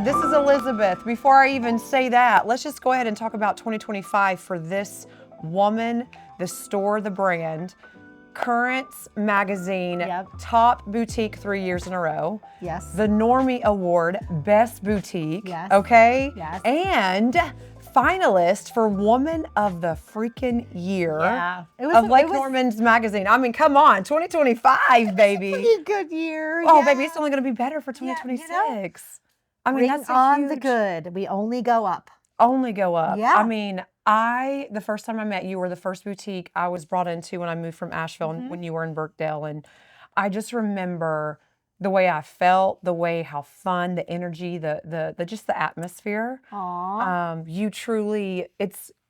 This is Elizabeth. Before I even say that, let's just go ahead and talk about 2025 for this woman, the store, the brand. Curated Magazine, top boutique 3 years in a row. Yes. The Normy Award, best boutique. Yes. Okay. Yes. And finalist for Woman of the freaking Year of Lake Norman's Magazine. I mean, come on, 2025, baby. Pretty good year. Oh, baby, it's only going to be better for 2026. Yeah, you know, I mean, that's on the good. We only go up. Only go up. Yeah. I mean, the first time I met you were the first boutique I was brought into when I moved from Asheville and when you were in Burkdale. And I just remember the way I felt, how fun, the energy, the just the atmosphere. Aww. You truly,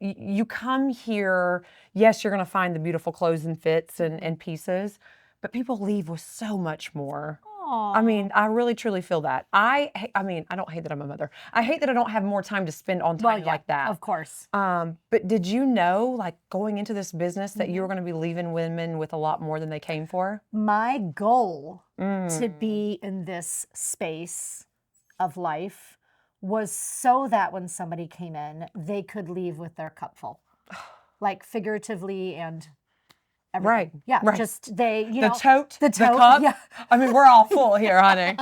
you come here, yes, you're going to find the beautiful clothes and fits and pieces, but people leave with so much more. I mean, I really, truly feel that. I mean, I don't hate that I'm a mother. I hate that I don't have more time to spend on time like that. Of course. But did you know, like going into this business, that you were going to be leaving women with a lot more than they came for? My goal to be in this space of life was so that when somebody came in, they could leave with their cup full, like figuratively and everything. Right. Yeah. Right. Just the tote, the cup. Yeah. I mean, we're all full here, honey.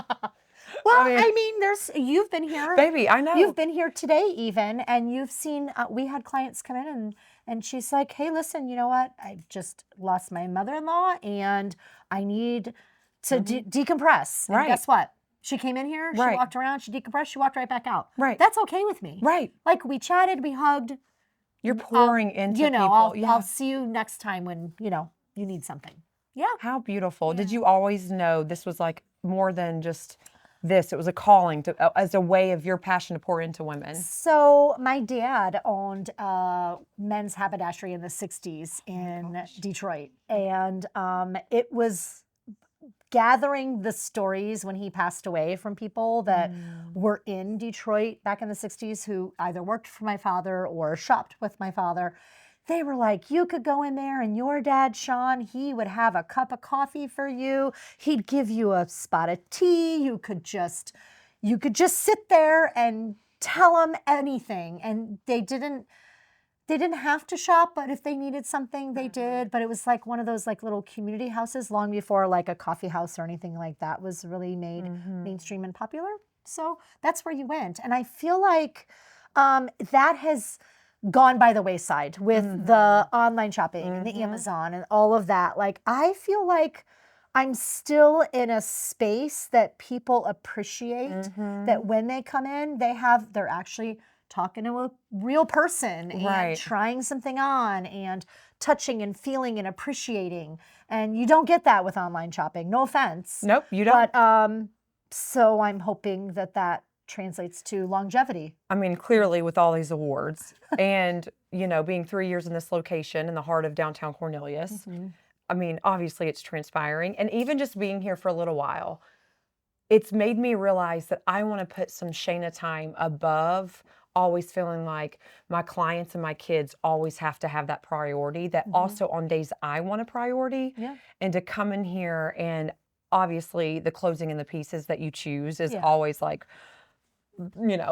Well, I mean, you've been here. Baby, I know. You've been here today even, and you've seen, we had clients come in and she's like, hey, listen, you know what? I just lost my mother-in-law and I need to decompress. And guess what? She came in here, she walked around, she decompressed, she walked right back out. Right. That's okay with me. Right. Like we chatted, we hugged. You're pouring into people. I'll see you next time when, you need something. Yeah. How beautiful. Yeah. Did you always know this was like more than just this? It was a calling as a way of your passion to pour into women. So my dad owned men's haberdashery in the 60s in Detroit. And it was gathering the stories when he passed away from people that were in Detroit back in the 60s who either worked for my father or shopped with my father. They were like, you could go in there and your dad, Sean, he would have a cup of coffee for you. He'd give you a spot of tea. You could just sit there and tell him anything. And they didn't have to shop, but if they needed something, they did. But it was like one of those like little community houses long before like a coffee house or anything like that was really made mainstream and popular. So that's where you went. And I feel like that has gone by the wayside with the online shopping and the Amazon and all of that. Like, I feel like I'm still in a space that people appreciate, that when they come in, they're actually talking to a real person and trying something on and touching and feeling and appreciating. And you don't get that with online shopping. No offense. Nope, you don't. But so I'm hoping that translates to longevity. I mean, clearly with all these awards and, being 3 years in this location in the heart of downtown Cornelius, I mean, obviously it's transpiring. And even just being here for a little while, it's made me realize that I want to put some Shayna time above always feeling like my clients and my kids always have to have that priority, that also on days I want a priority, and to come in here and obviously the closing and the pieces that you choose is always like,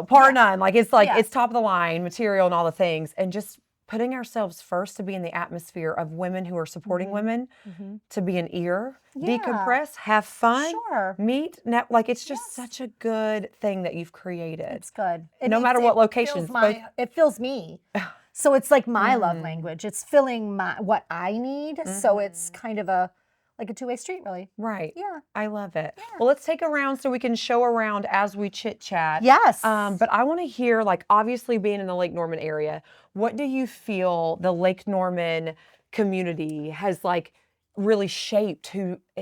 par none. Like it's top of the line material and all the things, and just putting ourselves first to be in the atmosphere of women who are supporting women, to be an ear, decompress, have fun, meet. Like it's just such a good thing that you've created. It's good. No matter what locations. It fills me. So it's like my love language. It's filling what I need. So it's kind of like a two-way street, really. Right. Yeah. I love it. Yeah. Well, let's take a round so we can show around as we chit-chat. Yes. But I want to hear, like, obviously being in the Lake Norman area, what do you feel the Lake Norman community has, like, really shaped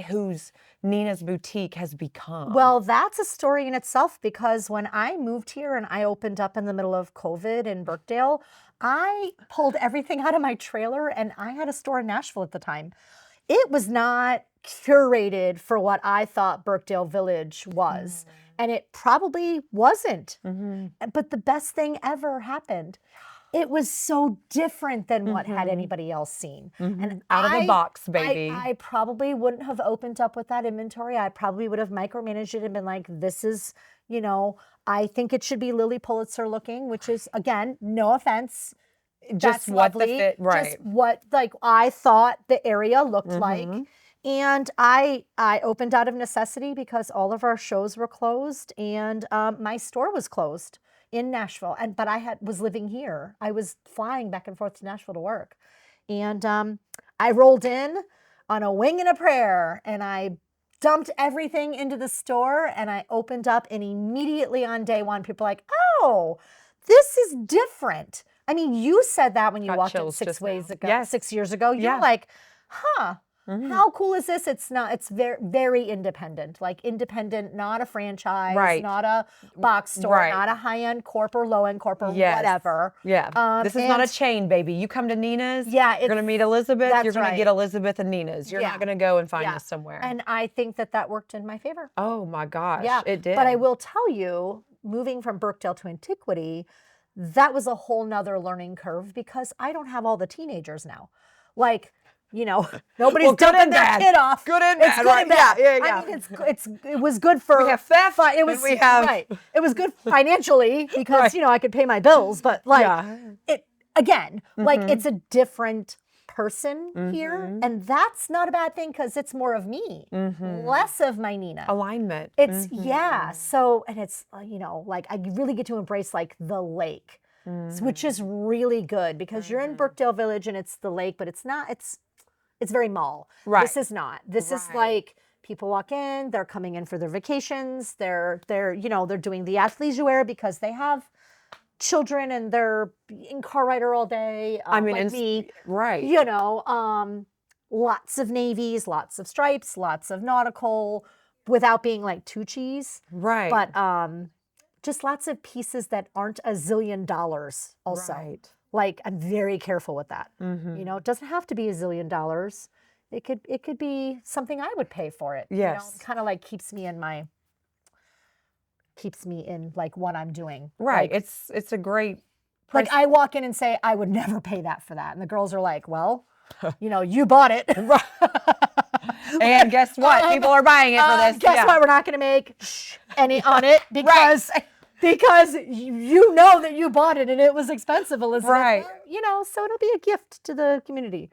whose Ninah's boutique has become? Well, that's a story in itself, because when I moved here and I opened up in the middle of COVID in Burkdale, I pulled everything out of my trailer, and I had a store in Nashville at the time. It was not curated for what I thought Burkdale Village was. And it probably wasn't. But the best thing ever happened. it was so different than what had anybody else seen. And Out of the box, baby. I probably wouldn't have opened up with that inventory. I probably would have micromanaged it and been like, this is, you know, I think it should be Lily Pulitzer looking, which is, again, no offense. Just That's what lovely. the fit, right. Just what, like, I thought the area looked like. And I opened out of necessity because all of our shows were closed and my store was closed in Nashville. But I was living here. I was flying back and forth to Nashville to work. And I rolled in on a wing and a prayer, and I dumped everything into the store, and I opened up, and immediately on day one, people were like, oh, this is different. I mean, you said that when you walked in 6 years ago. You're like, huh. How cool is this? It's very, very independent, like independent, not a franchise, not a box store, not a high-end corp or low-end corp or whatever. Yeah. This is not a chain, baby. You come to Nina's, you're going to meet Elizabeth, you're going to get Elizabeth and Nina's. You're not going to go and find us somewhere. And I think that worked in my favor. Oh my gosh, it did. But I will tell you, moving from Birkdale to Antiquity, that was a whole nother learning curve because I don't have all the teenagers now. Like, you know, nobody's dumping their kid off. Good and bad, right? Yeah. I mean, it was good for. We have theft. It was right. It was good financially because you know I could pay my bills, but like it again, like it's a different person here, and that's not a bad thing because it's more of me, less of my Ninah. Alignment. It's So and it's you know like I really get to embrace like the lake, which is really good because you're in Birkdale Village and it's the lake, but it's not. It's very mall. Right. This is not. This is like people walk in, they're coming in for their vacations, they're you know, they're doing the athleisure wear because they have children and they're in car rider all day. I mean, like me, right. You know, lots of navies, lots of stripes, lots of nautical, without being like too cheese. Right. But just lots of pieces that aren't $1 zillion also. Right. Like I'm very careful with that. You know, it doesn't have to be $1 zillion. It could be something I would pay for it. Yes. You know, kind of like keeps me in like what I'm doing. Right. Like, it's a great like I walk in and say I would never pay that for that, and the girls are like, well, you know, you bought it. And guess what? People are buying it for this. Guess what? We're not going to make any on it because. Because you know that you bought it and it was expensive, Elizabeth. Right. You know, so it'll be a gift to the community.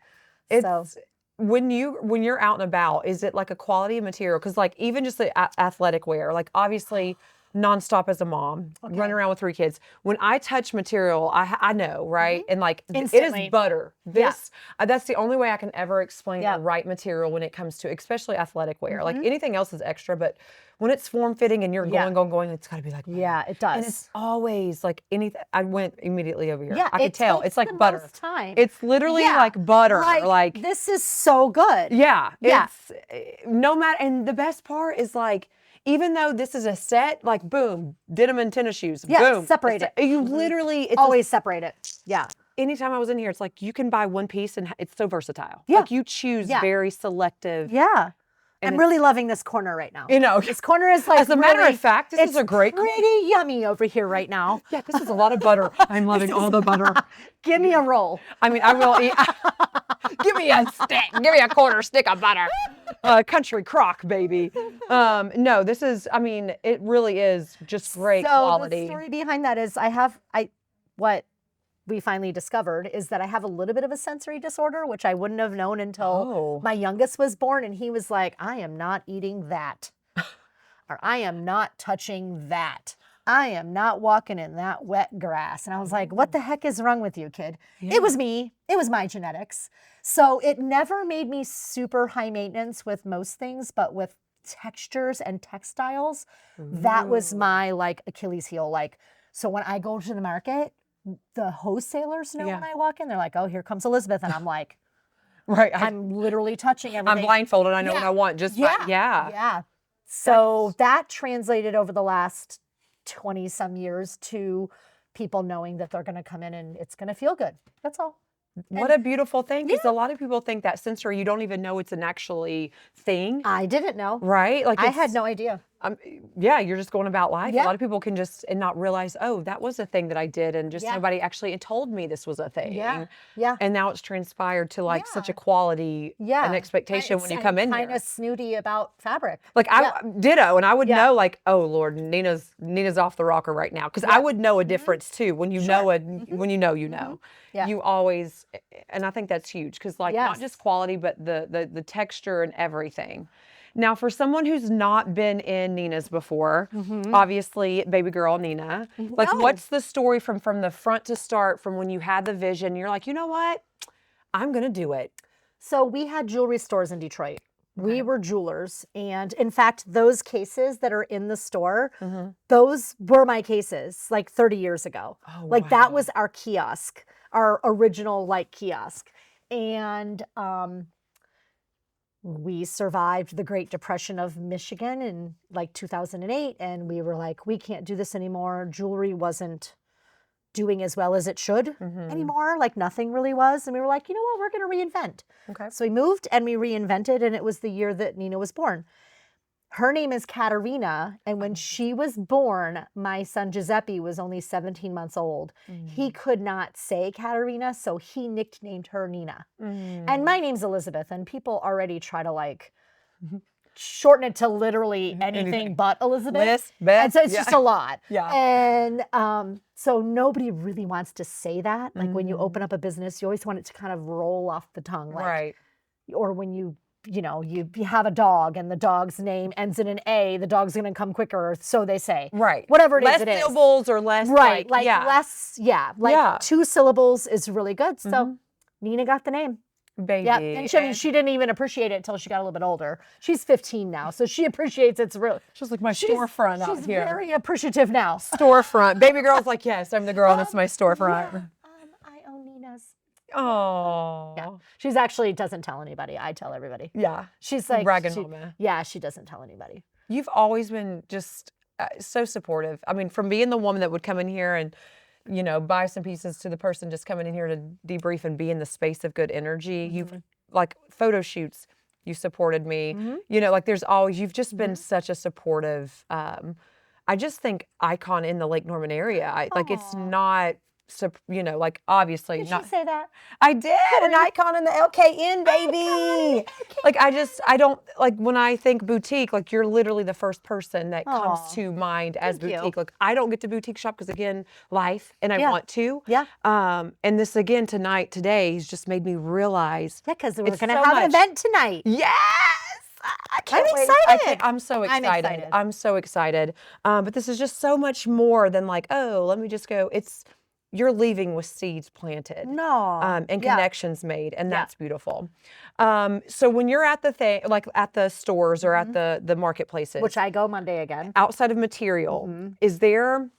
It's when you're out and about, is it like a quality material? Because like even just the athletic wear, like obviously nonstop as a mom, running around with 3 kids. When I touch material, I know, right? And like Instantly. it is butter. That's the only way I can ever explain the right material when it comes to especially athletic wear. Like anything else is extra, but when it's form fitting and you're going, it's got to be like butter. Yeah, it does. And it's always like anything. I went immediately over here. Yeah, I could tell. It's like butter. Time. It's literally like butter. Like this is so good. Yeah. It's no matter. And the best part is like, even though this is a set, like boom, denim and tennis shoes. Yeah, boom. separate it. You literally always separate it. Yeah. Anytime I was in here, it's like you can buy one piece and it's so versatile. Yeah. Like you choose very selective. Yeah. I'm really loving this corner right now. You know, this corner is like. As a matter of fact, this is a great. Pretty yummy over here right now. Yeah, this is a lot of butter. I'm loving all the butter. Give me a roll. I mean, I will eat. Give me a stick. Give me a quarter stick of butter. Country crock, baby. No, this is. I mean, it really is just great quality. The story behind that is what we finally discovered is that I have a little bit of a sensory disorder, which I wouldn't have known until my youngest was born. And he was like, I am not eating that. Or I am not touching that. I am not walking in that wet grass. And I was like, what the heck is wrong with you, kid? Yeah. It was me. It was my genetics. So it never made me super high maintenance with most things, but with textures and textiles, that was my like Achilles heel. Like, so when I go to the market, the wholesalers know when I walk in, they're like, oh, here comes Elizabeth. And I'm like, I'm literally touching everything. I'm blindfolded. I know what I want. Just yeah. So that translated over the last 20 some years to people knowing that they're going to come in and it's going to feel good. That's all. What a beautiful thing. Because a lot of people think that sensory, you don't even know it's an actually thing. I didn't know. Right? Like I had no idea. Yeah, you're just going about life. Yeah. A lot of people can just and not realize, oh, that was a thing that I did, and just Yeah. nobody actually told me this was a thing. Yeah. Yeah. And now it's transpired to like such a Yeah. quality Yeah. and expectation when you come in kind here. of snooty about fabric. Like I ditto, and I would Yeah. know like, oh Lord, Nina's off the rocker right now, because I would know a difference too when you know when you know you know. Yeah. You always, and I think that's huge because like not Yes. just quality, but the texture and everything. Now, for someone who's not been in Ninah's before, obviously, baby girl Ninah, like, No. what's the story from the front to start, from when you had the vision? You're like, you know what, I'm gonna do it. So we had jewelry stores in Detroit. We were jewelers. And in fact, those cases that are in the store, those were my cases like 30 years ago. Oh, like that wow. was our kiosk, our original like kiosk. And we survived the Great Depression of Michigan in like 2008. And we were like, we can't do this anymore. Jewelry wasn't doing as well as it should anymore. Like nothing really was. And we were like, you know what, we're going to reinvent. Okay. So we moved and we reinvented, and it was the year that Ninah was born. Her name is Katerina, and when she was born, my son Giuseppe was only 17 months old. He could not say Katerina, so he nicknamed her Ninah. And my name's Elizabeth, and people already try to like shorten it to literally anything but Elizabeth. Liz, Beth, and so it's just a lot. Yeah. And so nobody really wants to say that. Like when you open up a business, you always want it to kind of roll off the tongue. Like, Right. Or when you have a dog and the dog's name ends in an A, the dog's going to come quicker, so they say. Right. Whatever it is, Less it is. syllables or less Right. Like yeah. less, like Yeah. 2 syllables is really good. So Ninah got the name. Baby. Yeah, and she didn't even appreciate it until she got a little bit older. She's 15 now, so she appreciates it's real. She's like my storefront out She's here. very appreciative now. Storefront. Baby girl's like, yes, I'm the girl, and that's my storefront. Yeah, I own Nina's. Oh. Yeah. She's actually doesn't tell anybody. I tell everybody. Yeah. She's like bragging mama. Yeah, she doesn't tell anybody. You've always been just so supportive. I mean, from being the woman that would come in here and, buy some pieces, to the person just coming in here to debrief and be in the space of good energy. You've like photo shoots, you supported me. Like there's always, you've just been such a supportive, I just think icon in the Lake Norman area. Like it's not, like obviously Did not. she say that? I did, an icon in the LKN, baby. Like I don't, like when I think boutique, like you're literally the first person that comes to mind as Thank you. boutique. Like I don't get to boutique shop because again, life, and I want to. Yeah. And this again today has just made me realize. Yeah, because we're it's going to so have an much. event tonight. Yes. I can't I'm wait. excited. I'm so I'm excited. excited. I'm so excited. But this is just so much more than like, oh, let me just go. You're leaving with seeds planted. No. And connections made, and Yeah. that's beautiful. So when you're at the like at the stores or at the marketplaces, Which I go Monday again. outside of material, is there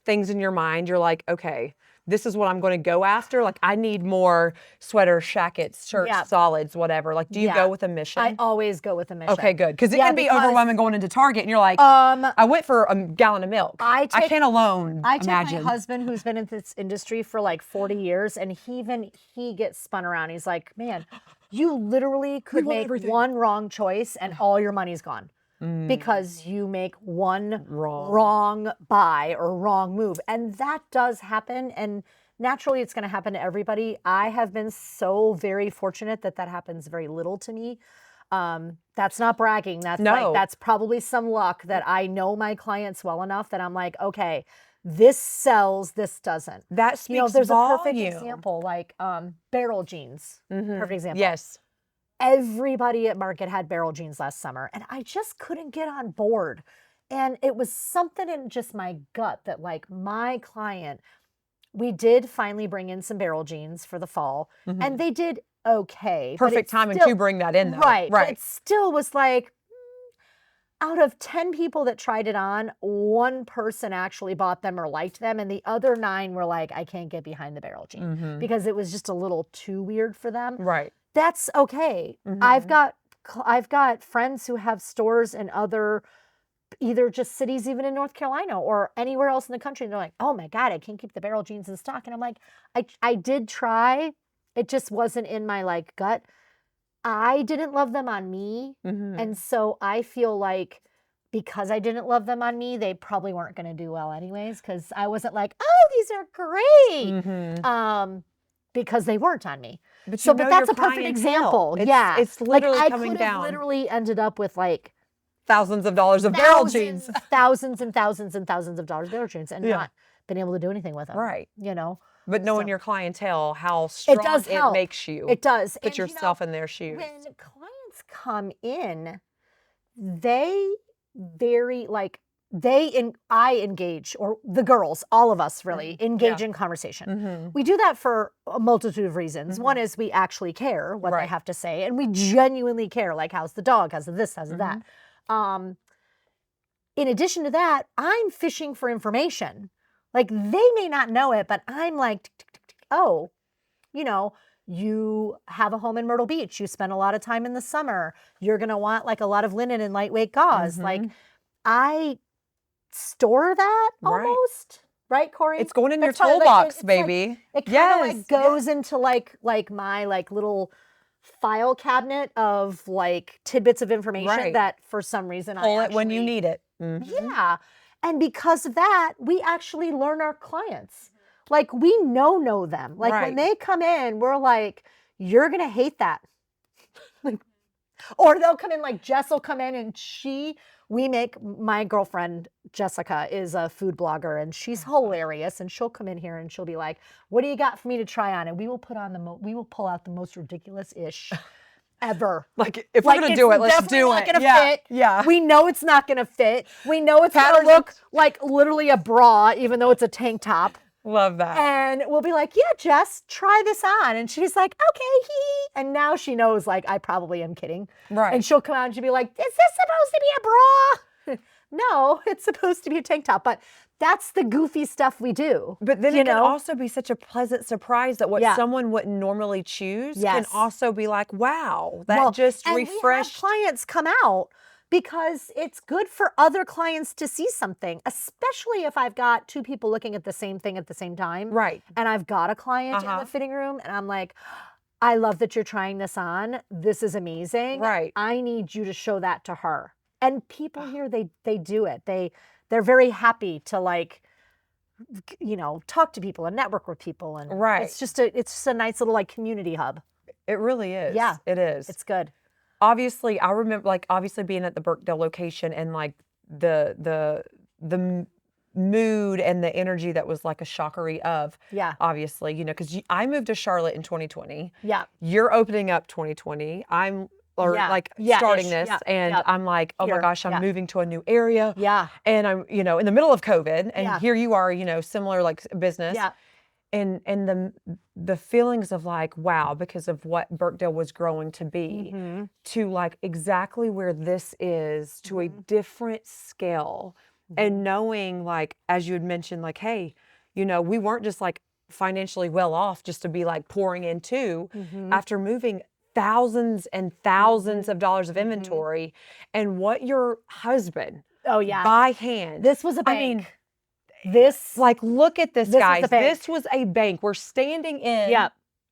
things in your mind you're like, okay, this is what I'm going to go after? Like I need more sweaters, shackets, shirts, Yeah. solids, whatever. Like do you go with a mission? I always go with a mission. Okay, good. Because it can be overwhelming going into Target and you're like, I I went for a gallon of milk. I can't alone take imagine. my husband, who's been in this industry for like 40 years, and he gets spun around. He's like, man, you literally could want make everything. one wrong choice and all your money's gone. Because you make one wrong buy or wrong move. And that does happen. And naturally, it's going to happen to everybody. I have been so very fortunate that happens very little to me. That's not bragging. That's probably some luck that I know my clients well enough that I'm like, okay, this sells, this doesn't. That speaks there's a perfect volume. example, like barrel jeans. Perfect example. Yes. Everybody at Market had barrel jeans last summer, and I just couldn't get on board. And it was something in just my gut that like my client, we did finally bring in some barrel jeans for the fall, and they did okay. Perfect timing to bring that in though. Right. Right. But it still was like, out of 10 people that tried it on, 1 person actually bought them or liked them, and the other 9 were like, I can't get behind the barrel jean because it was just a little too weird for them. Right. That's okay. I've got friends who have stores in other, either just cities, even in North Carolina or anywhere else in the country. And they're like, oh my God, I can't keep the barrel jeans in stock. And I'm like, I did try. It just wasn't in my like gut. I didn't love them on me. And so I feel like because I didn't love them on me, they probably weren't going to do well anyways, because I wasn't like, oh, these are great. Because they weren't on me. But but that's a perfect clientele. example. It's literally like, coming I could down. have literally ended up with like thousands of dollars of barrel jeans. Thousands and thousands and thousands of dollars of barrel jeans and not been able to do anything with them. Right. You know? But knowing your clientele, how strong it makes you. It does. Put yourself in their shoes. When clients come in, they I engage, or the girls, all of us really engage in conversation. We do that for a multitude of reasons. One is we actually care what they have to say, and we genuinely care, like how's the dog, how's this, how's that. In addition to that, I'm fishing for information. Like, they may not know it, but I'm like, oh, you know, you have a home in Myrtle Beach. You spend a lot of time in the summer. You're going to want like a lot of linen and lightweight gauze. Like, I store that almost, right, Corey? It's going in your toolbox, baby. It kind of like goes into like my like little file cabinet of like tidbits of information that for some reason pull it when you need it. Yeah. And because of that, we actually learn our clients. Like, we know them. Like, when they come in, we're like, you're going to hate that. Like, or they'll come in, like Jess will come in and my girlfriend, Jessica, is a food blogger and she's hilarious. And she'll come in here and she'll be like, what do you got for me to try on? And we will pull out the most ridiculous-ish ever. Like, if we're going to do it, let's do it. It's not going to fit. Yeah. We know it's not going to fit. We know it's going to look like literally a bra, even though it's a tank top. Love that. And we'll be like, yeah, Jess, try this on. And she's like, okay, And now she knows, like, I probably am kidding. Right. And she'll come out and she'll be like, is this supposed to be a bra? No, it's supposed to be a tank top. But that's the goofy stuff we do. But then it can also be such a pleasant surprise that what someone wouldn't normally choose can also be like, wow, that just refreshed. We have clients come out because it's good for other clients to see something, especially if I've got two people looking at the same thing at the same time. Right. And I've got a client in the fitting room and I'm like, I love that you're trying this on. This is amazing. Right. I need you to show that to her. And people here, they do it. They're very happy to, like, you know, talk to people and network with people. And it's just a nice little, like, community hub. It really is. Yeah. It is. It's good. Obviously, I remember, like, obviously being at the Birkdale location and, like, the mood and the energy that was like a shockery of, obviously, you know, because I moved to Charlotte in 2020. Yeah. You're opening up 2020. Starting this, and I'm like, oh my gosh, I'm moving to a new area. Yeah. And I'm, you know, in the middle of COVID, and here you are, you know, similar like business. Yeah. And the feelings of like, wow, because of what Birkdale was growing to be, to like exactly where this is, to a different scale, and knowing, like, as you had mentioned, like, hey, you know, we weren't just like financially well off just to be like pouring into after moving thousands and thousands of dollars of inventory, and what your husband by hand. This was a bank. I mean, this, like, look at this, guys. This was a bank. We're standing in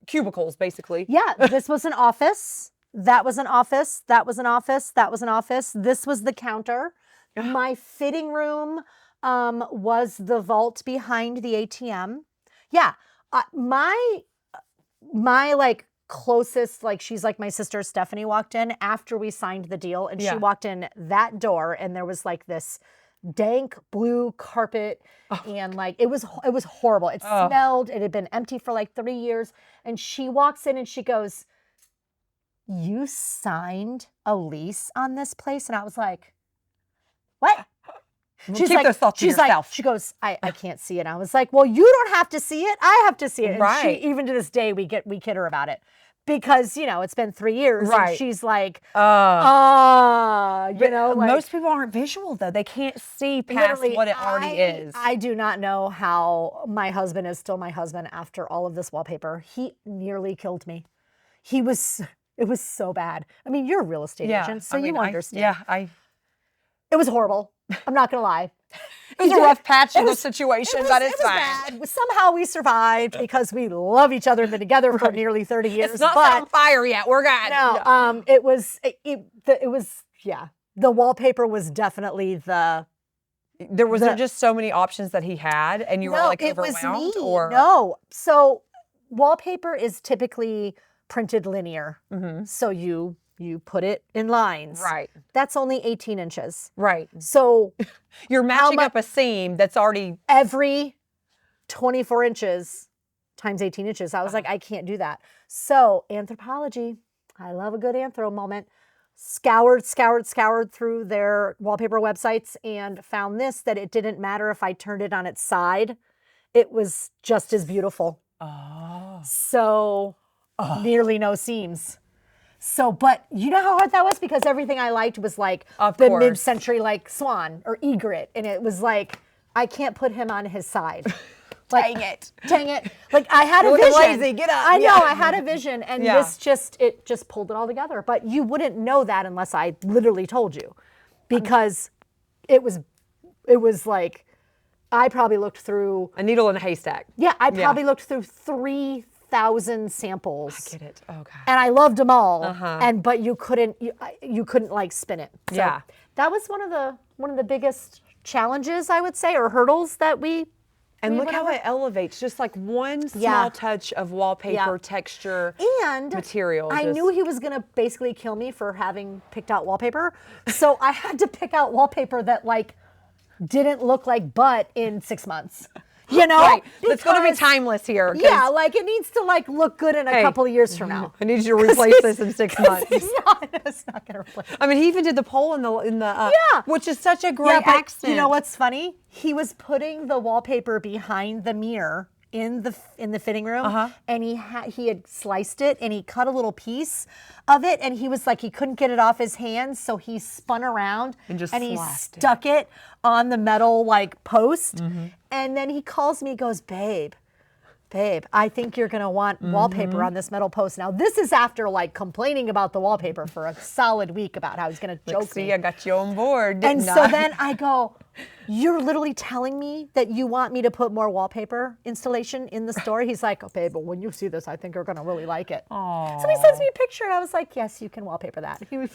cubicles, basically. Yeah, this was an office. That was an office. That was an office. That was an office. This was the counter. My fitting room was the vault behind the ATM. Yeah, my like closest, like, she's like my sister Stephanie, walked in after we signed the deal, and she walked in that door, and there was like this dank blue carpet, and like it was horrible. It smelled. It had been empty for like 3 years, and she walks in and she goes, "You signed a lease on this place?" And I was like, "What?" She's keep those thoughts to yourself. She goes, I can't see it. I was like, well, you don't have to see it. I have to see it. And she, even to this day, we kid her about it. Because, you know, it's been 3 years. And she's like, you know. Like, most people aren't visual, though. They can't see past what it already is. I do not know how my husband is still my husband after all of this wallpaper. He nearly killed me. It was so bad. I mean, you're a real estate agent, so you understand. It was horrible. I'm not going to lie. It was a rough patch of the situation, but it's fine. Bad. Somehow we survived because we love each other and been together for nearly 30 years. It's not on fire yet. We're good. No, it was, the wallpaper was definitely there just so many options that he had, and you were like overwhelmed, it was me. or No. So wallpaper is typically printed linear. So you put it in lines. Right. That's only 18 inches. Right. So You're matching up a seam that's already every 24 inches times 18 inches. I was like, I can't do that. So Anthropologie, I love a good anthro moment, scoured through their wallpaper websites and found this, that it didn't matter if I turned it on its side. It was just as beautiful. Oh. So nearly no seams. So, but you know how hard that was? Because everything I liked was like the mid-century like swan or egret. And it was like, I can't put him on his side. Like, dang it. Like I had a vision. Lazy, get up. I know, I had a vision, and it just pulled it all together. But you wouldn't know that unless I literally told you, because it was like, I probably looked through a needle in a haystack. Yeah, I probably looked through 3,000 samples. I get it. Okay. And I loved them all. But you couldn't like spin it. So that was one of the biggest challenges, I would say, or hurdles that we. And look how it elevates, just like one small touch of wallpaper, texture, and material. I knew he was going to basically kill me for having picked out wallpaper. So I had to pick out wallpaper that like didn't look like butt in 6 months. You know? Right. It's going to be timeless here. Yeah, like it needs to like look good in a couple of years from now. I need you to replace this in 6 months. It's not going to replace it. I mean, he even did the poll in the which is such a great accent. You know what's funny? He was putting the wallpaper behind the mirror in the fitting room, and he had sliced it, and he cut a little piece of it, and he was like, he couldn't get it off his hands, so he spun around and he stuck it on the metal like post, and then he calls me, he goes, babe, I think you're gonna want wallpaper on this metal post. Now this is after like complaining about the wallpaper for a solid week about how he's gonna joke me. See, I got you on board, didn't And so then I go, you're literally telling me that you want me to put more wallpaper installation in the store? He's like, oh, babe, but when you see this, I think you're gonna really like it. Aww. So he sends me a picture, and I was like, yes, you can wallpaper that. He was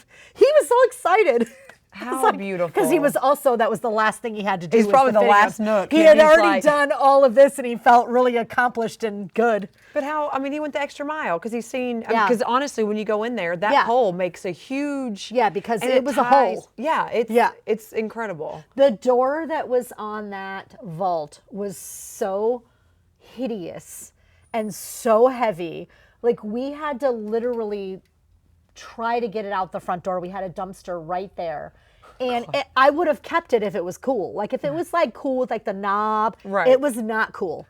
so excited. How beautiful. Because he was also, that was the last thing he had to do. He's probably the last nook. He had already done all of this, and he felt really accomplished and good. But he went the extra mile, because he's seen, because honestly, when you go in there, that hole makes a huge. Yeah, because it was a hole. Yeah, it's incredible. The door that was on that vault was so hideous and so heavy. Like we had to literally try to get it out the front door. We had a dumpster right there. And I would have kept it if it was cool. Like if it was like cool with like the knob, it was not cool.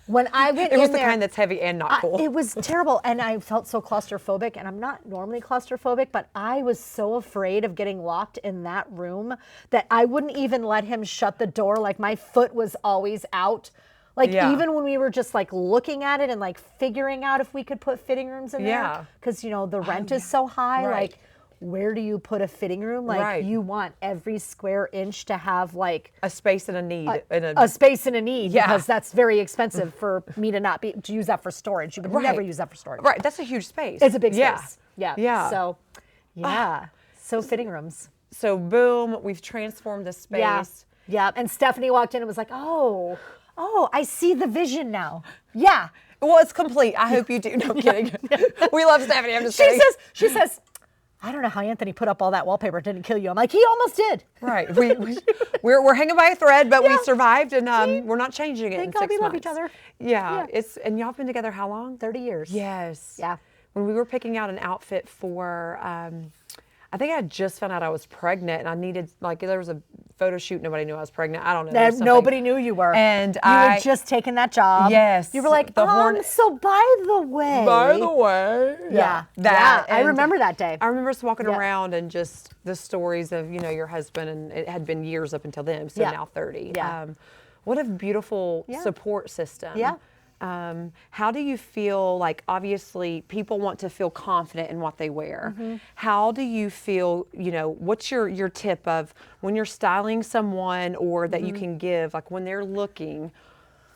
When I went in there, it was the kind that's heavy and not cool. It was terrible, and I felt so claustrophobic, and I'm not normally claustrophobic, but I was so afraid of getting locked in that room that I wouldn't even let him shut the door. Like my foot was always out. Like even when we were just like looking at it and like figuring out if we could put fitting rooms in there, because you know the rent is so high. Like where do you put a fitting room? Like you want every square inch to have like a space and a need, a space and a need, because that's very expensive for me to use that for storage. You would never use that for storage. Right, that's a huge space. It's a big space. Yeah. So so fitting rooms. So boom, we've transformed the space. Yeah. And Stephanie walked in and was like, oh, I see the vision now. Yeah. Well, it's complete. I hope you do. No kidding. We love Stephanie. I'm just kidding. She says, I don't know how Anthony put up all that wallpaper. It didn't kill you. I'm like, he almost did. Right. We're hanging by a thread, but we survived, and we're not changing it in 6 months. We love each other. Yeah. And y'all have been together how long? 30 years. Yes. Yeah. When we were picking out an outfit for, I think I had just found out I was pregnant, and I needed, like, there was a photo shoot. Nobody knew I was pregnant. I don't know. Nobody knew you were. And you were just taking that job. Yes. You were like, so by the way. Yeah. I remember that day. I remember us walking around and just the stories of, your husband, and it had been years up until then, so now 30. Yeah. What a beautiful support system. Yeah. How do you feel, like, obviously people want to feel confident in what they wear. How do you feel, what's your tip of when you're styling someone, or that you can give, like when they're looking,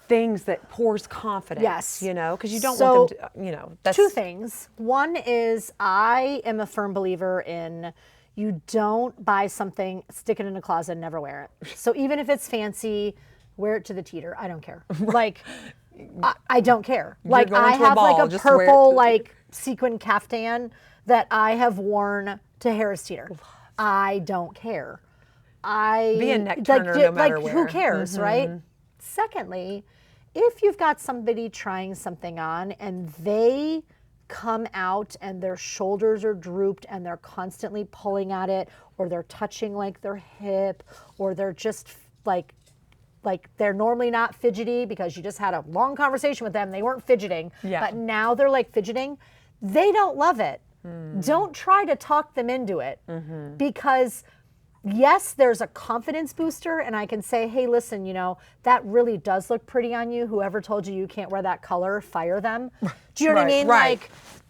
things that pours confidence? Yes. Because you don't want them to, that's... Two things. One is I am a firm believer in, You don't buy something, stick it in a closet, and never wear it. So even if it's fancy, wear it to the teeter. I don't care. Like, I don't care. Like, I have like a purple like sequin caftan that I have worn to Harris Teeter. I don't care. Be a neck turner no matter where. Who cares, right? Secondly, if you've got somebody trying something on and they come out and their shoulders are drooped and they're constantly pulling at it, or they're touching like their hip, or they're just like they're normally not fidgety because you just had a long conversation with them, they weren't fidgeting, but now they're like fidgeting, they don't love it. Don't try to talk them into it, because yes, there's a confidence booster, and I can say, hey, listen, you know, that really does look pretty on you. Whoever told you you can't wear that color, fire them. Do you know what I mean? Like,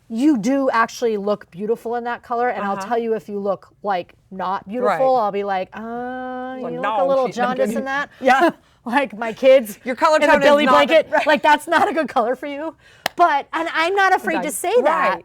you do actually look beautiful in that color, and I'll tell you if you look like not beautiful, I'll be like, you look a little jaundiced in that. Yeah. Like my kids, your color tone in a Billy blanket, like that's not a good color for you. But, and I'm not afraid to say that.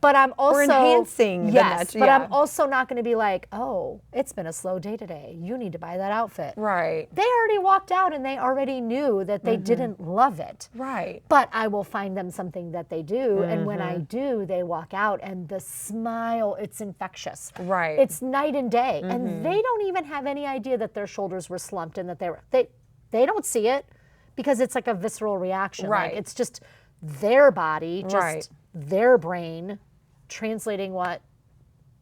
But I'm also enhancing. Yes, but I'm also not going to be like, oh, it's been a slow day today. You need to buy that outfit. Right. They already walked out and they already knew that they didn't love it. Right. But I will find them something that they do, and when I do, they walk out and the smile, it's infectious. Right. It's night and day, and they don't even have any idea that their shoulders were slumped and that they don't see it because it's like a visceral reaction. Right. Like, it's just their body, just their brain translating what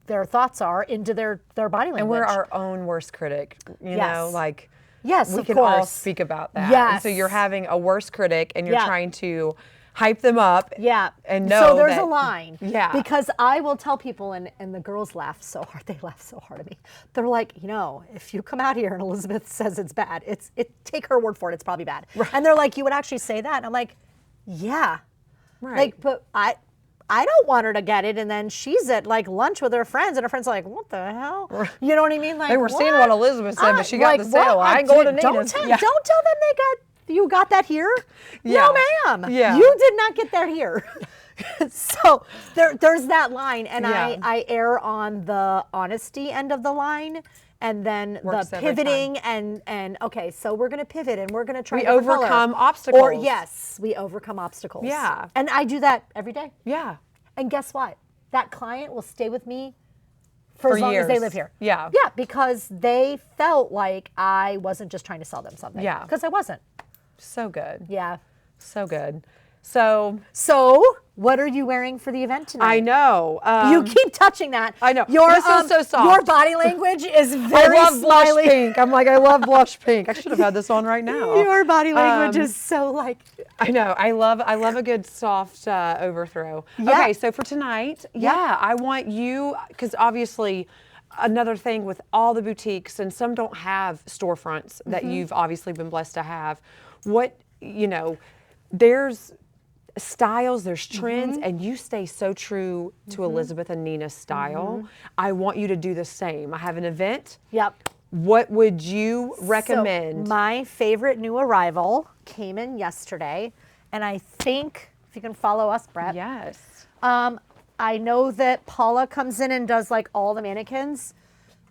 their thoughts are into their body language. And we're our own worst critic, you know, like we can all speak about that. Yes. And so you're having a worst critic and you're trying to hype them up. Yeah. And know so there's a line. Yeah. Because I will tell people, and the girls laugh so hard. They laugh so hard at me. They're like, you know, if you come out here and Elizabeth says it's bad, take her word for it, it's probably bad. Right. And they're like, you would actually say that? And I'm like, yeah. Right. Like, but I don't want her to get it, and then she's at like lunch with her friends, and her friends are like, "What the hell?" You know what I mean? Like, they were seeing what Elizabeth said, but she got the sale. I ain't going to Ninah's. Don't tell them you got that here. Yeah. No, ma'am. Yeah. You did not get that here. So there's that line, and I err on the honesty end of the line. And then the pivoting and okay, so we're going to pivot and we're going to try to overcome obstacles. Or yes, we overcome obstacles. Yeah. And I do that every day. Yeah. And guess what? That client will stay with me for as long as they live here. Yeah. Yeah, because they felt like I wasn't just trying to sell them something. Yeah. Because I wasn't. So good. Yeah. So good. So what are you wearing for the event tonight? I know. You keep touching that. I know. This is so soft. Your body language is very I love smiley. blush pink. I'm like, I love blush pink. I should have had this on right now. Your body language is so like. I know. I love a good soft overthrow. Yeah. Okay, so for tonight, I want you, because obviously another thing with all the boutiques, and some don't have storefronts that you've obviously been blessed to have. There's styles, there's trends, and you stay so true to Elizabeth and Ninah's style. I want you to do the same. I have an event. Yep. What would you recommend? So my favorite new arrival came in yesterday, and I think, if you can follow us, Brett. Yes. I know that Paula comes in and does like all the mannequins.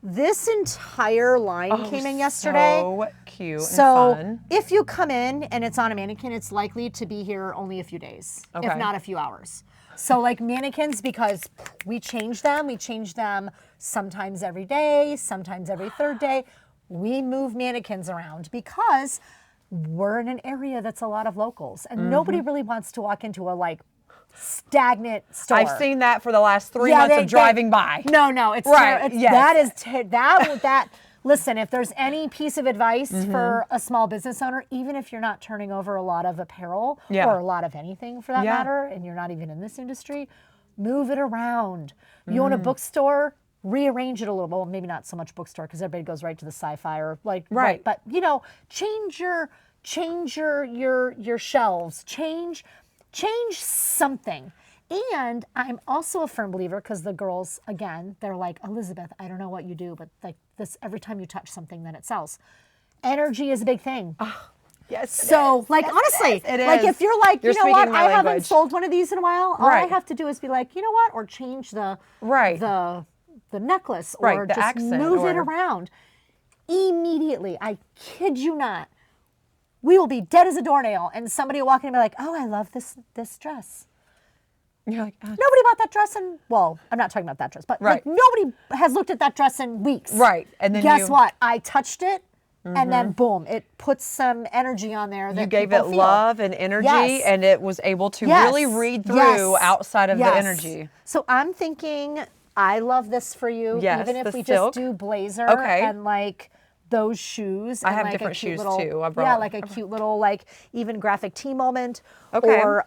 This entire line came in yesterday. So cute and so fun. If you come in and it's on a mannequin, it's likely to be here only a few days, if not a few hours. So like mannequins, because we change them sometimes every day, sometimes every third day. We move mannequins around because we're in an area that's a lot of locals, and nobody really wants to walk into a like stagnant store. I've seen that for the last 3 months of driving by. No, it's right. That listen, if there's any piece of advice for a small business owner, even if you're not turning over a lot of apparel or a lot of anything for that matter, and you're not even in this industry, move it around. You own a bookstore, rearrange it a little bit. Well, maybe not so much bookstore because everybody goes right to the sci-fi or like but you know, change your shelves, change something. And I'm also a firm believer, because the girls, again, they're like, Elizabeth, I don't know what you do, but like this, every time you touch something, then it sells. Energy is a big thing. Oh, yes. So, like, honestly, it is. Like if you're like, you know what, I haven't language. sold one of these in a while, all I have to do is be like, you know what, or change the the necklace or Right, the just accent move it or- around. Immediately, I kid you not, we will be dead as a doornail, and somebody will walk in and be like, "Oh, I love this dress." You're like, Nobody bought that dress in, well, I'm not talking about that dress, but like Right. nobody has looked at that dress in weeks. Right, and then guess you- what? I touched it, and then boom, it puts some energy on there that you gave people it feel. love and energy, Yes. and it was able to Yes. really read through Yes. outside of the Yes. energy. So I'm thinking, I love this for you, Yes, even if the we silk. just do blazer Okay. and like those shoes. I and have like different a cute shoes, little, too. I yeah, brought- like a cute little like even graphic tee moment. Okay. Or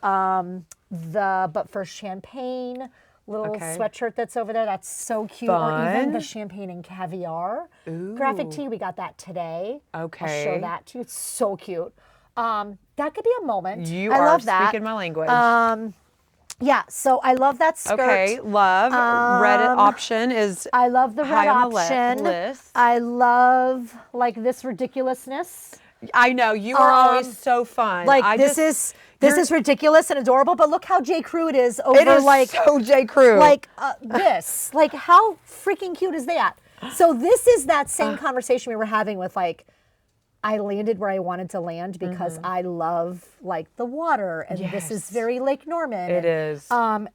but for champagne. Little Okay. sweatshirt that's over there. That's so cute. Or even the Fun. champagne and caviar graphic tee. We got that today. I'll show Okay. that to you. It's so cute. That could be a moment. You I are love that. speaking my language. Yeah, so I love that skirt. okay, love. Red option is I love the red high on the option. list. I love like this ridiculousness. I know you are always so fun. Like I this just- is ridiculous and adorable, but look how J. Crew it is over it is like so J. Crew. like this. Like how freaking cute is that? So this is that same conversation we were having with like I landed where I wanted to land because I love like the water and this is Yes. very Lake Norman. It and, is.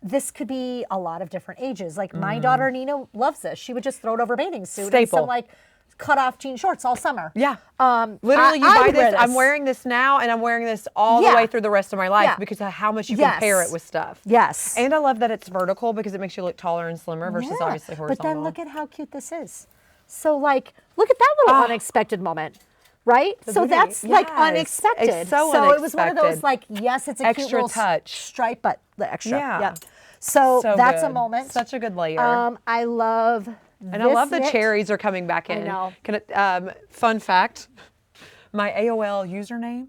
This could be a lot of different ages. Like my daughter Ninah loves this. She would just throw it over a bathing suit and Staple. some like cut off jean shorts all summer. Yeah. Literally, you I buy would wear this. I'm this. wearing this now, and I'm wearing this all the Yeah. way through the rest of my life Yeah. because of how much you Yes. can pair it with stuff. Yes. And I love that it's vertical because it makes you look taller and slimmer versus Yeah, obviously horizontal. But then look at how cute this is. So like, look at that little unexpected moment, right? So booty. that's like Yes. unexpected. It's so it was one of those unexpected. like, yes, it's a cute Extra little touch. stripe, but the extra. Yeah. Yep. So, So that's a good. moment. Such a good layer. I love. And I love the cherries are coming back in. know. Can it, fun fact, my AOL username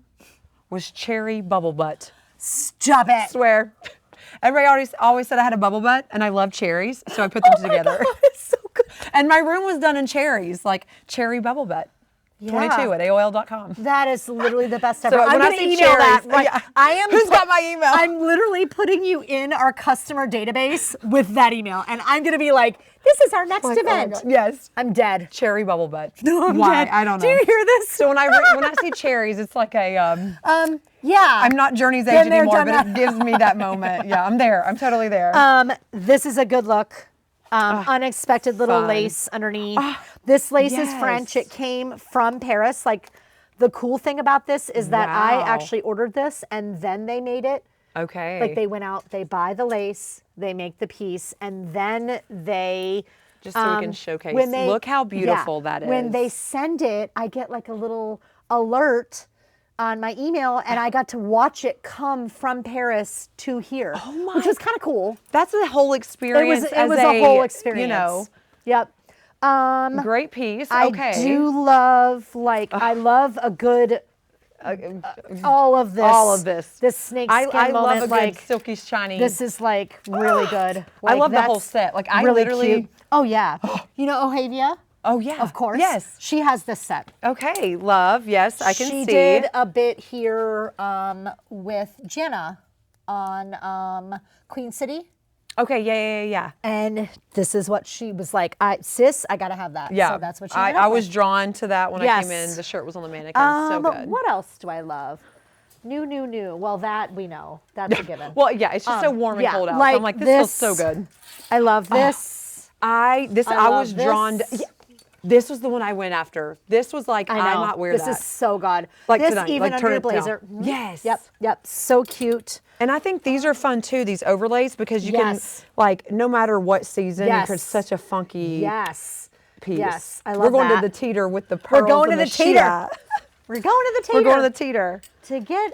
was Cherry Bubble Butt. Stop it. Swear. Everybody always said I had a bubble butt, and I love cherries, so I put them together. God, it's so good. And my room was done in cherries, like cherry bubble butt. 22 at AOL.com. That is literally the best ever. So I'm when I going to see email that. cherries, Right. yeah. I am. Who's got my email? I'm literally putting you in our customer database with that email, and I'm going to be like, "This is our next event." Yes. I'm dead. Cherry bubble butt. I'm Why? dead. I don't know. Do you hear this? So when I see cherries, it's like a Yeah. I'm not Journey's age Been there, anymore, done but that. it gives me that moment. Yeah, I'm there. I'm totally there. This is a good look. Unexpected little fun. lace underneath. This lace is yes. French. It came from Paris. Like the cool thing about this is that I Wow. actually ordered this and then they made it. Okay. Like they went out, they buy the lace, they make the piece, and then they Just so we can showcase. when they- Look how beautiful yeah, that is. When they send it, I get like a little alert on my email, and I got to watch it come from Paris to here, which was kind of cool. That's a whole experience. It was a whole experience. You know, Yep. great piece. I Okay. do love I love a good all of this. All of this. This snake I skin love moment. a good Like silky shiny. this is like really good. I Like, love the whole that's set. Like I really literally. cute. Oh yeah. You know Ohavia? Oh yeah. Of course. Yes. She has this set. Okay. Love. Yes, I can She see. did a bit here with Jenna on Queen City. Okay. Yeah. And this is what she was like, sis, I gotta have that. Yeah. So that's what she I ended up was with. drawn to that when I came Yes. in. The shirt was on the mannequin. So good. What else do I love? New. Well, that we know. That's a given. Well, yeah. It's just so warm and yeah, cold out. like so I'm like, this feels so good. I love this. I love was drawn to. this. Yeah, this was the one I went after. This was like, I know. I'm not wear this that. is so good. Like this tonight, even like under turn your it down. blazer. Mhm. Yes. Yep. So cute. And I think these are fun too, these overlays, because you Yes. can, like, no matter what season, Yes. it's such a funky Yes. piece. Yes. I love We're going that. to the teater with the pearls. We're going to and the teeter. Shia. We're going to the teeter. We're going to the teeter. to get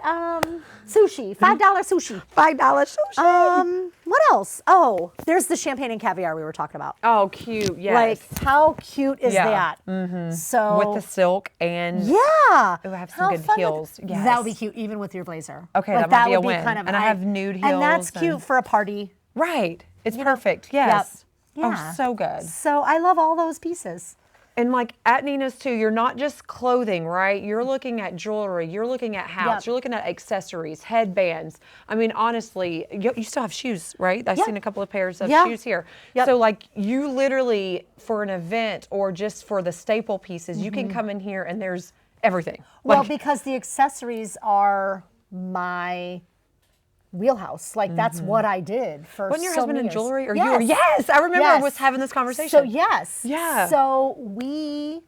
sushi, $5 sushi. $5 sushi. What else? Oh, there's the champagne and caviar we were talking about. Oh, cute. Yes. Like, how cute is Yeah. that? So with the silk and yeah, Ooh, I have some How good fun would- heels. Yes. That would be cute, even with your blazer. Okay, like, that might be a would win. kind of. And I have nude and that's heels cute and- for a party. right. It's perfect. Yes. Yeah. Oh, so good. So I love all those pieces. And like at Ninah's too, you're not just clothing, right? You're looking at jewelry, you're looking at hats, you're looking at accessories, headbands. I mean, honestly, you still have shoes, right? I've seen a couple of pairs of shoes here. So like you literally, for an event or just for the staple pieces, you can come in here and there's everything. Well, because the accessories are my wheelhouse. Like that's what I did for Wasn't your so husband many in years. jewelry? Or Yes. you were, yes, I remember I was having this conversation. So yes. Yeah. So we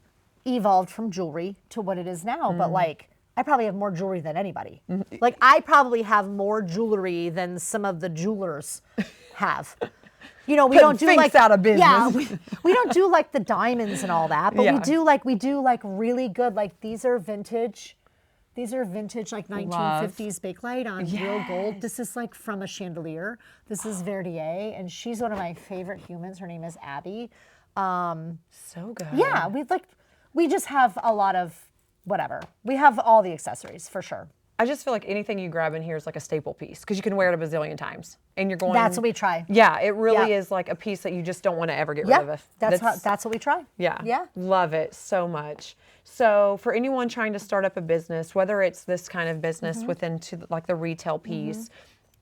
evolved from jewelry to what it is now. But like, I probably have more jewelry than anybody. Like I probably have more jewelry than some of the jewelers have. You know, we don't do like out of business. Yeah, we don't do like the diamonds and all that, but we do like really good. Like these are vintage. These are vintage, like 1950s bakelite on real gold. This is like from a chandelier. This is Verdier, and she's one of my favorite humans. Her name is Abby. So good. Yeah, we just have a lot of whatever. We have all the accessories for sure. I just feel like anything you grab in here is like a staple piece because you can wear it a bazillion times, and you're going. That's what we try. Yeah, it really is like a piece that you just don't want to ever get rid of. That's what we try. Yeah, love it so much. So for anyone trying to start up a business, whether it's this kind of business within like the retail piece,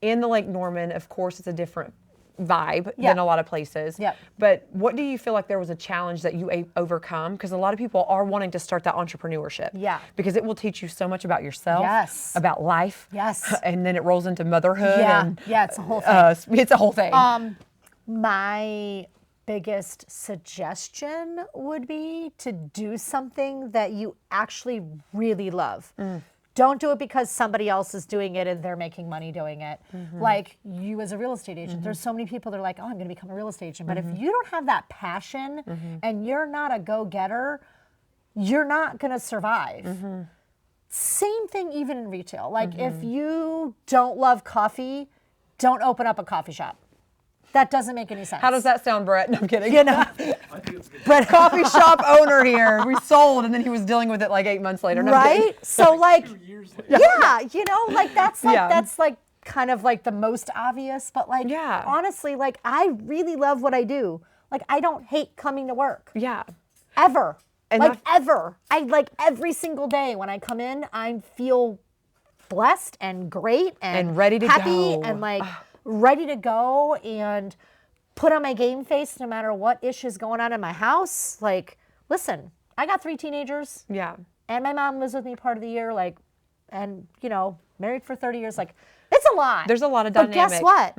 in the Lake Norman, of course, it's a different vibe than a lot of places. But what do you feel like there was a challenge that you overcome? Because a lot of people are wanting to start that entrepreneurship. Because it will teach you so much about yourself, about life. And then it rolls into motherhood. And, it's a whole thing. It's a whole thing. My biggest suggestion would be to do something that you actually really love. Don't do it because somebody else is doing it and they're making money doing it. Like you as a real estate agent, there's so many people that are like, oh, I'm going to become a real estate agent. But if you don't have that passion and you're not a go-getter, you're not going to survive. Same thing even in retail. Like if you don't love coffee, don't open up a coffee shop. That doesn't make any sense. How does that sound, Brett? No, I'm kidding. You know, I think it's good. Brett, coffee shop owner here. We sold, and then he was dealing with it like 8 months later. No, I'm kidding. right? So like, 2 years later. yeah, you know, like that's like kind of like the most obvious, but like honestly, like I really love what I do. Like I don't hate coming to work. Ever. And like ever. I like every single day when I come in, I feel blessed and great and ready to happy go. and like ready to go and put on my game face no matter what ish is going on in my house. Like, listen, I got 3 teenagers. And my mom lives with me part of the year, like, and you know, married for 30 years. Like, it's a lot. There's a lot of But dynamic. guess what?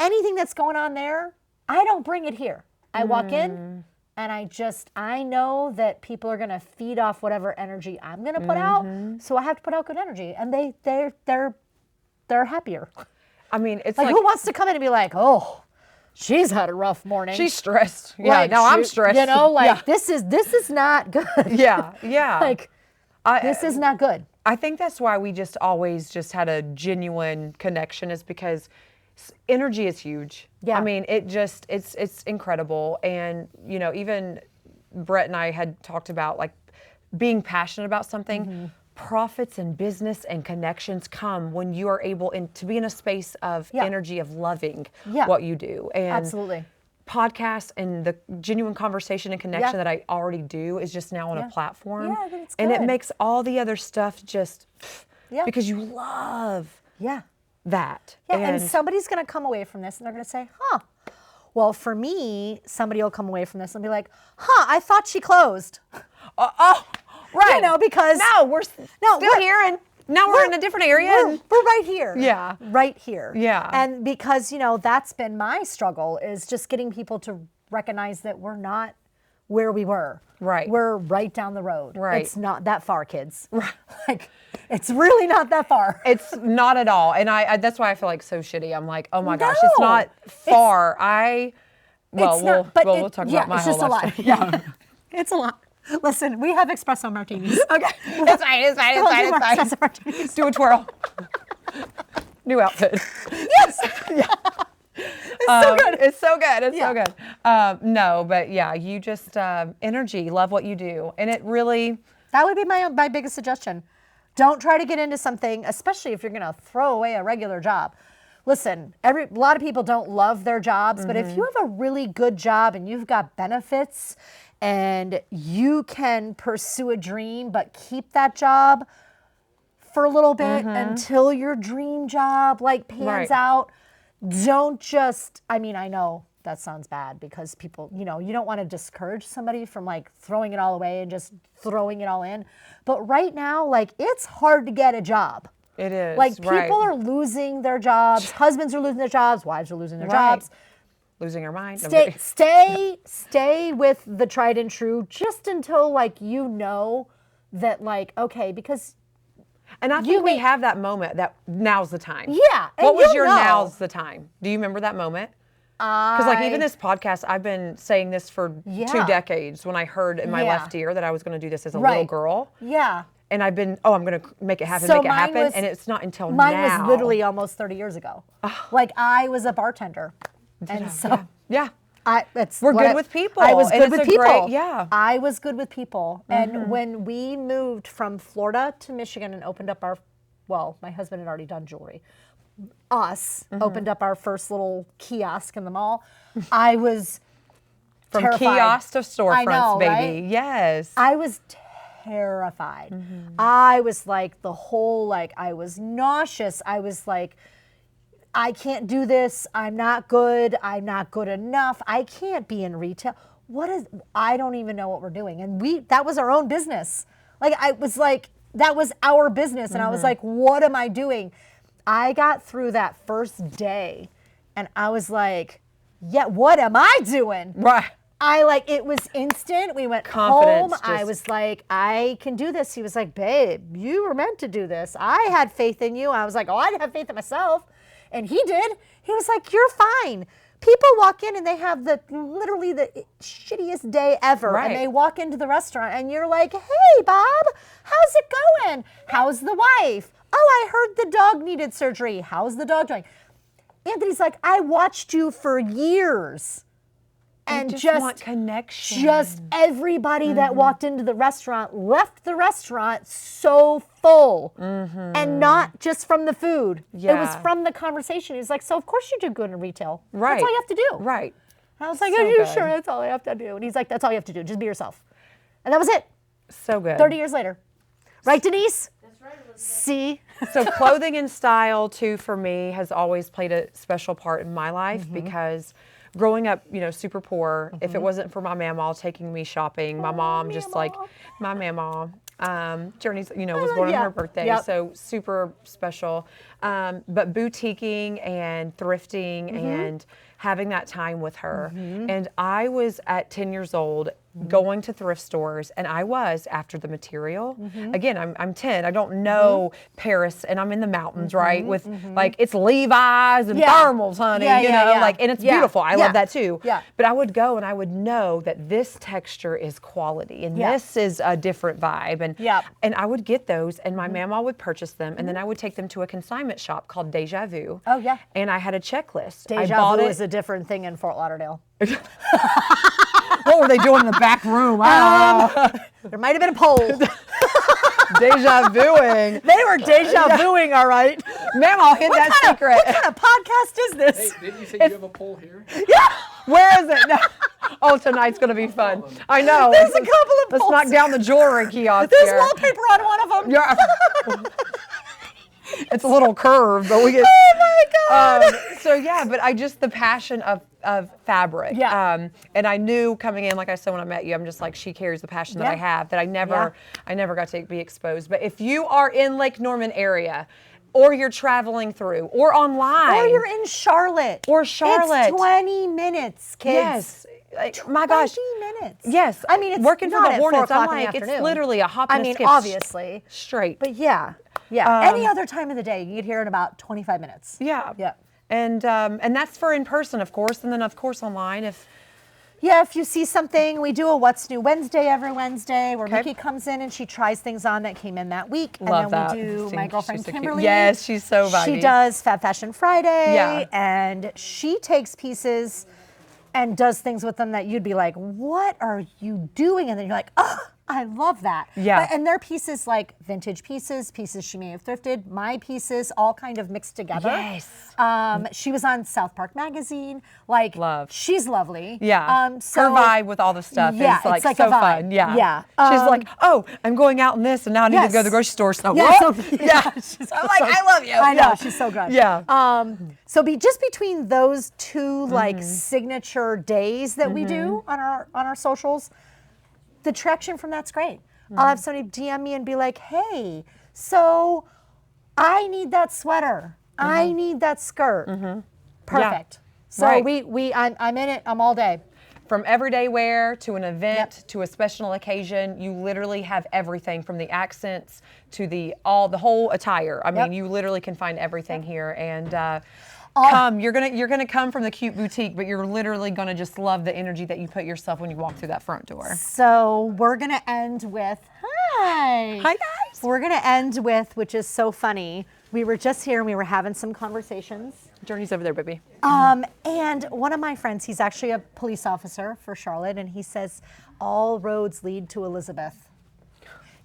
Anything that's going on there, I don't bring it here. I walk in and I know that people are gonna feed off whatever energy I'm gonna put out. So I have to put out good energy. And they're happier. I mean, it's Like, like who wants to come in and be like, oh, she's had a rough morning. she's stressed. Like, now I'm stressed. You know, like this is not good. Like this is not good. I think that's why we just always just had a genuine connection, is because energy is huge. I mean, it's incredible. And, you know, even Brett and I had talked about like being passionate about something. Profits and business and connections come when you are able to be in a space of energy of loving what you do. And Absolutely. Podcasts and the genuine conversation and connection that I already do is just now on a platform. I think it's and it good. makes all the other stuff just because you love that. And somebody's going to come away from this and they're going to say, huh. Well, for me, somebody will come away from this and be like, huh, I thought she closed. Right. You know, because we're still here, and now we're in a different area. We're right here. Right here. And because, you know, that's been my struggle, is just getting people to recognize that we're not where we were. We're right down the road. It's not that far, kids. Like, it's really not that far. It's not at all. And I that's why I feel like so shitty. I'm like, oh my gosh, it's not far. We'll talk about my whole life. It's a lot. Listen, we have espresso martinis. Okay. It's fine. Do a twirl. New outfit. Yes. It's so good. It's so good. It's so good. No, but yeah, you just, energy, love what you do. And it really. That would be my biggest suggestion. Don't try to get into something, especially if you're going to throw away a regular job. listen, a lot of people don't love their jobs, but if you have a really good job and you've got benefits and you can pursue a dream, but keep that job for a little bit until your dream job like pans out, don't just, I mean, I know that sounds bad because people, you know, you don't want to discourage somebody from like throwing it all away and just throwing it all in. But right now, like, it's hard to get a job. It is. Like, people are losing their jobs. Husbands are losing their jobs. Wives are losing their jobs. Losing our mind. Stay with the tried and true just until, like, you know that, like, okay, because. And I think we have that moment that now's the time. Yeah. What was your now's the time? Do you remember that moment? Because like even this podcast, I've been saying this for 2 decades when I heard in my left ear that I was going to do this as a little girl. Yeah. And I've been, I'm going to make it happen, and it's not until now. Mine was literally almost 30 years ago. Like, I was a bartender. And so. Yeah. We're good with people. I was good with people. I was good with people. And when we moved from Florida to Michigan and opened up my husband had already done jewelry. Opened up our first little kiosk in the mall. I was from terrified. Kiosk to storefronts, I know, baby. Right? Yes. I was terrified. I was like I was nauseous. I was like, I can't do this. I'm not good. I'm not good enough. I can't be in retail. I don't even know what we're doing. And that was our own business. Like, I was like, that was our business. And I was like, what am I doing? I got through that first day and I was like, yeah, what am I doing? Right. It was instant. We went Confidence, home. I was like, I can do this. He was like, babe, you were meant to do this. I had faith in you. I was like, oh, I have faith in myself. And he did. He was like, you're fine. People walk in and they have literally the shittiest day ever. Right. And they walk into the restaurant and you're like, hey, Bob, how's it going? How's the wife? Oh, I heard the dog needed surgery. How's the dog doing? Anthony's like, I watched you for years. And just want connection. Just everybody that walked into the restaurant left the restaurant so full. And not just from the food. It was from the conversation. He's like, so of course you do good in retail. Right. That's all you have to do. Right. I was like, are you sure that's all I have to do? And he's like, that's all you have to do. Just be yourself. And that was it. So good. 30 years later. Right, Denise? That's right, Elizabeth. See? So clothing and style, too, for me, has always played a special part in my life because growing up, super poor, if it wasn't for my mama taking me shopping, my mom just like, my mama, Journey's, was born on her birthday, so super special. But boutiquing and thrifting and having that time with her. And I was at 10 years old going to thrift stores, and I was after the material. Again, I'm 10. I don't know Paris, and I'm in the mountains, right? With like, it's Levi's and thermals, honey, like, and it's beautiful. I love that too. But I would go and I would know that this texture is quality and this is a different vibe. And I would get those, and my mama would purchase them, and then I would take them to a consignment shop called Deja Vu. Oh, yeah. And I had a checklist. Deja Vu is a different thing in Fort Lauderdale. What were they doing in the back room? There might have been a poll. Deja vuing. They were deja vuing, all right. Ma'am, I'll hit that secret. What kind of podcast is this? Hey, didn't you say you have a poll here? Yeah. Where is it? No. Oh, tonight's going to be fun. I know. There's a couple of Let's polls. knock down the jewelry kiosk There's here. wallpaper on one of them. Yeah. It's a little curved, but we get. Oh my God. But the passion of fabric. Yeah. And I knew coming in, like I said when I met you, I'm just like, she carries the passion that I have, that I never got to be exposed. But if you are in Lake Norman area, or you're traveling through, or online, or you're in Charlotte, it's 20 minutes, kids. Yes. Like, my gosh. 20 minutes. Yes. I mean, it's working for not the at Hornets. 4 I'm o'clock in like, the it's afternoon. literally a hop and a skip. Obviously. Straight. But yeah. Any other time of the day, you get here in about 25 minutes. Yeah. Yeah. And that's for in person, of course, and then of course online. If you see something, we do a What's New Wednesday every Wednesday where Mickey comes in and she tries things on that came in that week. Love and then we do my girlfriend so Kimberly. Yes, she's so vibey. She does Fab Fashion Friday and she takes pieces and does things with them that you'd be like, what are you doing? And then you're like, oh, I love that. Yeah. And their pieces, like vintage pieces she may have thrifted, my pieces, all kind of mixed together. Yes. She was on South Park Magazine. Like, Love. she's lovely. Yeah. So her vibe with all the stuff yeah, is like, it's like so a vibe. fun. Yeah. Yeah. She's like, oh, I'm going out in this and now I need to go to the grocery store. So Yeah, what? so- yeah. she's I'm like, I love you. I know, Yeah. she's so good. Yeah. So just between those two like signature days that we do on our socials, the traction from that's great. I'll have somebody DM me and be like, hey, so I need that sweater. I need that skirt. Perfect. So Right. I'm in it. I'm all day. From everyday wear to an event to a special occasion, you literally have everything from the accents to the whole attire. I mean, you literally can find everything here. And come, you're gonna come from the cute boutique, but you're literally gonna just love the energy that you put yourself when you walk through that front door. So we're gonna end with hi. Hi guys. We're gonna end with, which is so funny. We were just here and we were having some conversations. Journey's over there, baby. And one of my friends, he's actually a police officer for Charlotte, and he says, all roads lead to Elizabeth.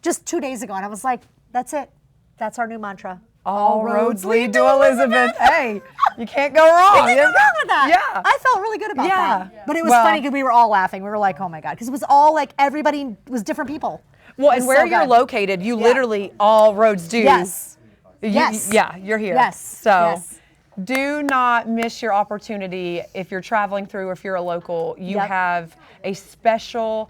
Just 2 days ago, and I was like, that's it. That's our new mantra. All roads lead to Elizabeth. Hey, you can't go wrong. You can't go wrong with that. Yeah. I felt really good about that. But it was Well- funny because we were all laughing. We were like, oh my God. Because it was all like, everybody was different people. Well, It and was where so you're good. located, you literally, all roads do. Yes. Yes. Yeah, you're here. Yes. So Yes. do not miss your opportunity if you're traveling through, or if you're a local. You have a special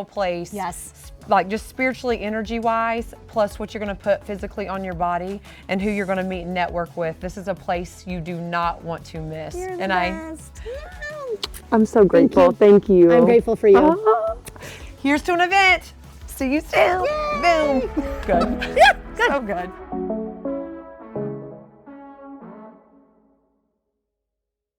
place. Yes. Like just spiritually, energy-wise, plus what you're going to put physically on your body and who you're going to meet and network with. This is a place you do not want to miss. You're the and best. I'm so grateful. Thank you. I'm grateful for you. Here's to an event. See you soon. Boom. Good. Yeah, good. So good.